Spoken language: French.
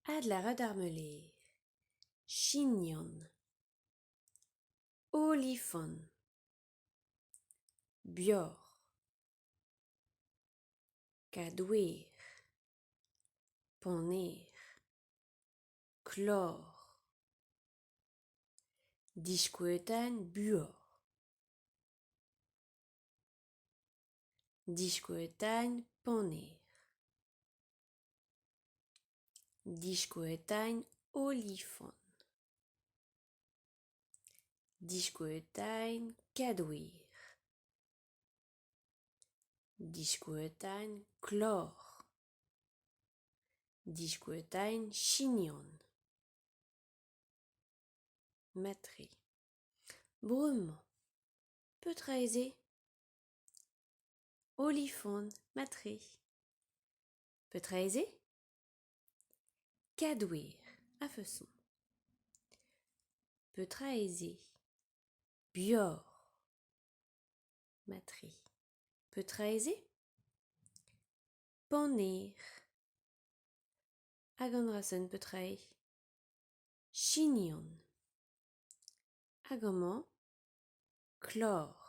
Adler darmeleer, chignon, olifant, bior, kadouer, poner, chlor, diskouetan buor, diskouetan poner, diskouetan olifant, diskouetan kadouer, diskouetan chlor, diskouetan chignon, matre, brumman, peutreize, olifant, matre, peutreize, kadouer, afeson, peutreize, bior, matre, peutreize, poner, hag an rasen peutreiz, chignon, hag amañ, chlor.